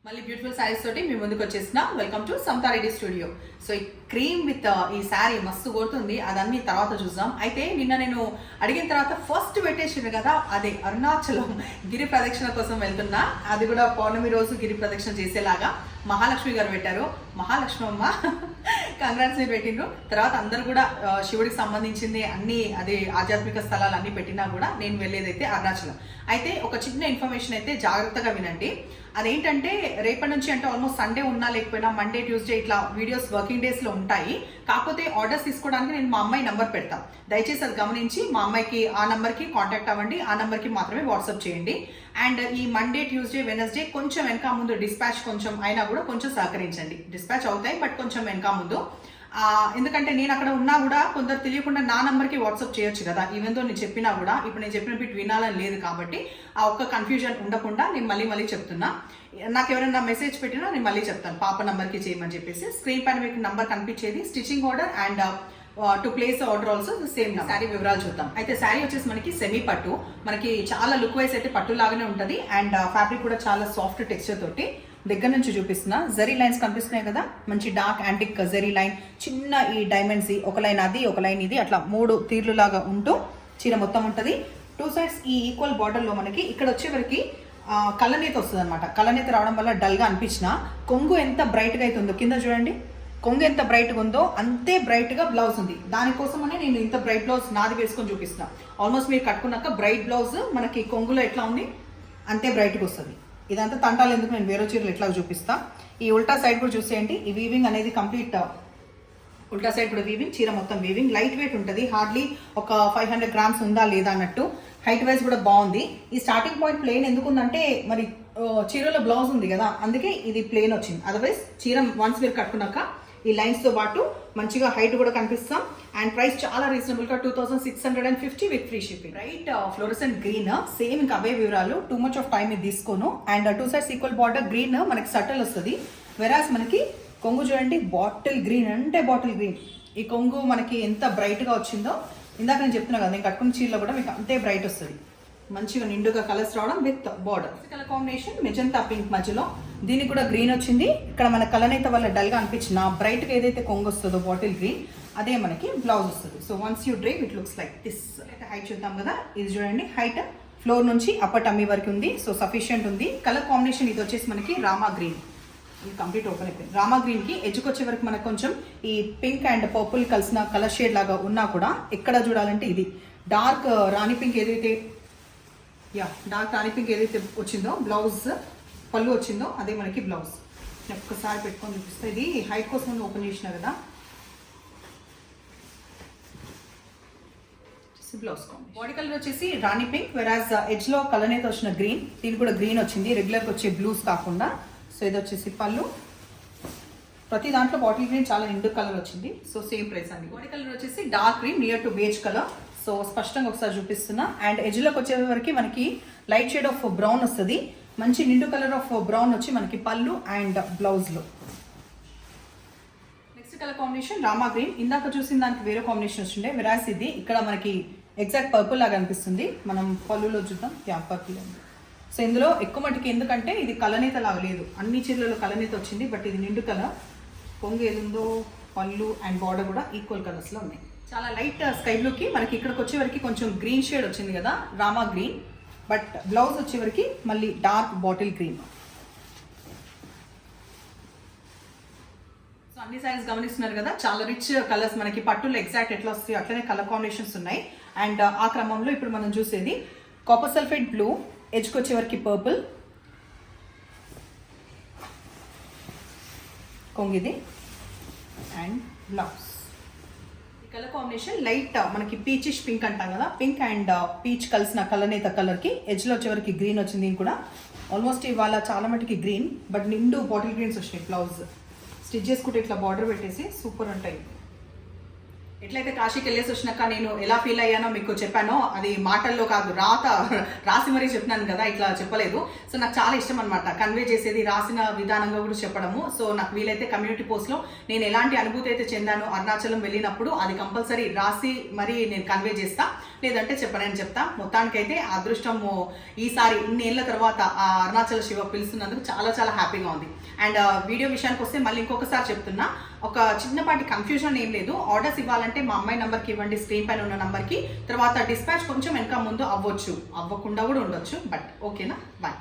మళ్ళీ బ్యూటిఫుల్ సారీస్ తోటి మీ ముందుకు వచ్చేసిన welcome to Samatha Reddy studio. So ఈ క్రీమ్ విత్ ఈ శారీ మస్తు కొడుతుంది, అదన్నీ తర్వాత చూద్దాం. అయితే నిన్న నేను అడిగిన తర్వాత ఫస్ట్ పెట్టేసారు కదా, అదే అరుణాచలం గిరి ప్రదక్షిణ కోసం వెళ్తున్నా. అది కూడా పౌర్ణమి రోజు గిరి ప్రదక్షిణ చేసేలాగా మహాలక్ష్మి గారు పెట్టారు. మహాలక్ష్మి అమ్మ కంగ్రాట్స్ మీరు పెట్టిండ్రు. తర్వాత అందరు కూడా శివుడికి సంబంధించింది అన్ని అదే ఆధ్యాత్మిక స్థలాలు అన్ని పెట్టినా కూడా నేను వెళ్ళేదైతే అరుణాచలం. అయితే ఒక చిన్న ఇన్ఫర్మేషన్ అయితే జాగ్రత్తగా వినండి. అదేంటంటే రేపటి నుంచి అంటే ఆల్మోస్ట్ సండే ఉన్నా లేకపోయినా మండే ట్యూస్డే ఇట్లా వీడియోస్ వర్కింగ్ డేస్లో ఉంటాయి. కాకపోతే ఆర్డర్స్ తీసుకోవడానికి నేను మా అమ్మాయి నంబర్ పెడతాను, దయచేసి అది గమనించి మా అమ్మాయికి ఆ నంబర్కి కాంటాక్ట్ అవ్వండి. ఆ నంబర్కి మాత్రమే వాట్సాప్ చేయండి. అండ్ ఈ మండే ట్యూస్డే వెనస్డే కొంచెం వెనక ముందు డిస్పాచ్ కొంచెం అయినా కూడా కొంచెం సహకరించండి. డిస్పాచ్ అవుతాయి బట్ కొంచెం వెనక ముందు, ఎందుకంటే నేను అక్కడ ఉన్నా కూడా కొందరు తెలియకుండా నా నంబర్కి వాట్సాప్ చేయొచ్చు కదా. ఈవెన్ తో నేను చెప్పినా కూడా ఇప్పుడు నేను చెప్పిన బిట్ వినాలని లేదు కాబట్టి ఆ ఒక్క కన్ఫ్యూజన్ ఉండకుండా నేను మళ్ళీ చెప్తున్నా. నాకు ఎవరైనా మెసేజ్ పెట్టినా నేను మళ్ళీ చెప్తాను పాప నంబర్కి చేయమని చెప్పేసి. స్క్రీన్ పైన మీకు నంబర్ కనిపించేది, stitching order and to place order also same. Sari వివరాలు చూద్దాం. అయితే శారీ వచ్చేసి మనకి సెమీ పట్టు, మనకి చాలా లుక్ వైజ్ అయితే పట్టు లాగానే ఉంటుంది. అండ్ ఫ్యాబ్రిక్ కూడా చాలా సాఫ్ట్ టెక్స్చర్ తోటి దగ్గర నుంచి చూపిస్తున్నా. జరీ లైన్స్ కనిపిస్తున్నాయి కదా, మంచి డార్క్ యాంటిక్ జరీ లైన్, చిన్న ఈ డైమండ్స్, ఒక లైన్ అది ఒక లైన్ ఇది, అట్లా 3 తీర్లు లాగా ఉంటూ చీర మొత్తం ఉంటుంది. 2 సైడ్స్ ఈ ఈక్వల్ బార్డర్ లో మనకి ఇక్కడ వచ్చేవరకు కలనేత వస్తుంది అనమాట. కలనేత రావడం వల్ల డల్ గా అనిపించిన కొంగు ఎంత బ్రైట్ గా అవుతుందో కింద చూడండి. కొంగు ఎంత బ్రైట్గా ఉందో అంతే బ్రైట్గా బ్లౌజ్ ఉంది. దానికోసమనే నేను ఇంత బ్రైట్ బ్లౌజ్ నాది వేసుకొని చూపిస్తాను. ఆల్మోస్ట్ మీరు కట్టుకున్నాక బ్రైట్ బ్లౌజ్ మనకి కొంగులో ఎట్లా ఉంది అంతే బ్రైట్గా వస్తుంది. ఇదంతా తంటాలు ఎందుకు, నేను వేరే చీరలు ఎట్లా చూపిస్తా. ఈ ఉల్టా సైడ్ కూడా చూసేయండి. ఈ వీవింగ్ అనేది కంప్లీట్ ఉల్టా సైడ్ కూడా వీవింగ్, చీర మొత్తం వీవింగ్. లైట్ వెయిట్ ఉంటుంది, హార్డ్లీ ఒక 500 గ్రామ్స్ ఉందా లేదా అన్నట్టు. హైట్ వైజ్ కూడా బాగుంది. ఈ స్టార్టింగ్ పాయింట్ ప్లెయిన్ ఎందుకు ఉందంటే మరి చీరలో బ్లౌజ్ ఉంది కదా, అందుకే ఇది ప్లెయిన్ వచ్చింది. అదర్వైజ్ చీర వన్స్ మీరు కట్టుకున్నాక ఈ లైన్స్ తో పాటు మంచిగా హైట్ కూడా కనిపిస్తాం. అండ్ ప్రైస్ చాలా రీజనబుల్ గా 2650 with free shipping. Right fluorescent green, same ఇంకా అవే వివరాలు, టూ మచ్ ఆఫ్ టైం ఇది తీసుకోను. And 2 sides equal border green మనకి సటల్ వస్తుంది. వెరాస్ మనకి కొంగు చూడండి, బాటిల్ గ్రీన్ అంటే బాటిల్ గ్రీన్. ఈ కొంగు మనకి ఎంత బ్రైట్ గా వచ్చిందో ఇందాక నేను చెప్తున్నా కదా, నేను కట్టుకున్న చీరలో కూడా మీకు అంతే బ్రైట్ వస్తుంది. మంచిగా నిండుగా కలర్స్ రావడం with border. Colour combination magenta pink మధ్యలో, దీనికి కూడా గ్రీన్ వచ్చింది. ఇక్కడ మన కలనేత వల్ల డల్ గా అనిపించిన బ్రైట్ గా ఏదైతే కొంగు వస్తుందో బాటిల్ గ్రీన్, అదే మనకి బ్లౌజ్ వస్తుంది. So once you drive it looks like this. Height చూద్దాం కదా, ఇది చూడండి హైట్ ఫ్లోర్ నుంచి అప్పర్ టమ్మీ వరకు ఉంది. సో సఫిషియంట్ ఉంది. కలర్ కాంబినేషన్ ఇది వచ్చేసి మనకి రామా గ్రీన్. ఇది కంప్లీట్ ఓపెన్ అయిపోయింది. రామా గ్రీన్ కి ఎడ్జ్కి వచ్చే వరకు మనకు కొంచెం ఈ పింక్ అండ్ పర్పుల్ కలిసిన కలర్ షేడ్ లాగా ఉన్నా కూడా ఎక్కడ చూడాలంటే ఇది డార్క్ రాణి పింక్ ఏదైతే డార్క్ రాణి పింక్ ఏదైతే వచ్చిందో బ్లౌజ్ పళ్ళు వచ్చిందో అదే మనకి బ్లౌజ్. ఒక్కసారి పెట్టుకొని చూపిస్తే, ఇది హైట్ కోసం ఓపెన్ చేసిన కదా. బ్లౌజ్ బాడీ కలర్ వచ్చేసి రాణి పింక్, వెరాజ్ ఎడ్జ్ లో కలర్ అయితే వచ్చిన గ్రీన్. దీనికి కూడా గ్రీన్ వచ్చింది, రెగ్యులర్ వచ్చే బ్లూస్ కాకుండా. సో ఇది వచ్చేసి పళ్ళు. ప్రతి దాంట్లో బాటిల్ గ్రీన్ చాలా నిండు కలర్ వచ్చింది. సో సేమ్ ప్రైస్ అండి. బాడీ కలర్ వచ్చేసి dark green near to beige colour. So స్పష్టంగా ఒకసారి చూపిస్తున్నా. అండ్ ఎడ్జ్లోకి వచ్చే వరకు మనకి లైట్ షేడ్ ఆఫ్ బ్రౌన్ వస్తుంది. మంచి నిండు కలర్ ఆఫ్ బ్రౌన్ వచ్చి మనకి పళ్ళు అండ్ బ్లౌజ్ లో. Next colour combination Rama green. ఇందాక చూసిన దానికి వేరే కాంబినేషన్ వచ్చిండే, వెరాస్ ఇది ఇక్కడ మనకి ఎగ్జాక్ట్ పర్పుల్ లాగా అనిపిస్తుంది. మనం పళ్ళులో చూద్దాం, పర్పుల్ అండి. సో ఇందులో ఎక్కువ మటుకి ఎందుకంటే ఇది కలనేత లాగా లేదు, అన్ని చీరలలో కలనేత వచ్చింది, బట్ ఇది నిండు కలర్. కొంగు ఏదుందో పళ్ళు అండ్ బార్డర్ కూడా ఈక్వల్ కలర్స్ లో ఉన్నాయి. చాలా లైట్ స్కై బ్లూకి మనకి ఇక్కడికి వచ్చే వరకు కొంచెం గ్రీన్ షేడ్ వచ్చింది కదా, రామా గ్రీన్. బట్ బ్లౌజ్ వచ్చే వరకు మళ్ళీ డార్క్ బాటిల్ గ్రీన్. సో అన్ని సైజ్ గమనిస్తున్నారు కదా, చాలా రిచ్ కలర్స్ మనకి పట్టులో ఎగ్జాక్ట్ ఎట్లా వస్తాయి అట్లనే కలర్ కాంబినేషన్స్ ఉన్నాయి. అండ్ ఆ క్రమంలో ఇప్పుడు మనం చూసేది కాపర్ సల్ఫేట్ బ్లూ, ఎడ్జ్కి వచ్చే వరకు పర్పుల్, కొంగిది and blouse. Colour combination light మనకి పీచిష్ పింక్ అంటాం కదా, పింక్ అండ్ పీచ్ కలిసిన కలనేత కలర్ కి ఎడ్జ్ లో వచ్చేవరకు గ్రీన్ వచ్చింది. దీని కూడా ఆల్మోస్ట్ ఇవాళ చాలా మటుకి గ్రీన్, బట్ నిండు బాటిల్ గ్రీన్స్ వచ్చినాయి. బ్లౌజ్ స్టిచ్ చేసుకుంటే ఇట్లా బార్డర్ పెట్టేసి సూపర్ ఉంటాయి. ఎట్లయితే కాశీకి వెళ్ళేసి వచ్చినాక నేను ఎలా ఫీల్ అయ్యానో మీకు చెప్పానో, అది మాటల్లో కాదు రాసి మరీ చెప్పినాను కదా, ఇట్లా చెప్పలేదు. సో నాకు చాలా ఇష్టం అనమాట కన్వే చేసేది, రాసిన విధానంగా కూడా చెప్పడము. సో నాకు వీలైతే కమ్యూనిటీ పోస్ట్లో నేను ఎలాంటి అనుభూతి అయితే చెందానో అరుణాచలం వెళ్ళినప్పుడు అది కంపల్సరీ రాసి మరీ నేను కన్వే చేస్తా, లేదంటే చెప్పనని చెప్తా. మొత్తానికైతే అదృష్టము ఈసారి ఇన్నేళ్ల తర్వాత ఆ అరుణాచల శివ పిలుస్తున్నందుకు చాలా చాలా హ్యాపీగా ఉంది. అండ్ వీడియో విషయానికి వస్తే మళ్ళీ ఇంకొకసారి చెప్తున్నా, ఒక చిన్నపాటి కన్ఫ్యూజన్ ఏం లేదు. ఆర్డర్స్ ఇవ్వాలంటే మా అమ్మాయి నంబర్కి ఇవ్వండి, స్క్రీన్ పైన ఉన్న నంబర్కి. తర్వాత డిస్పాచ్ కొంచెం వెనక ముందు అవ్వచ్చు, అవ్వకుండా కూడా ఉండొచ్చు. బట్ ఓకేనా, బాయ్.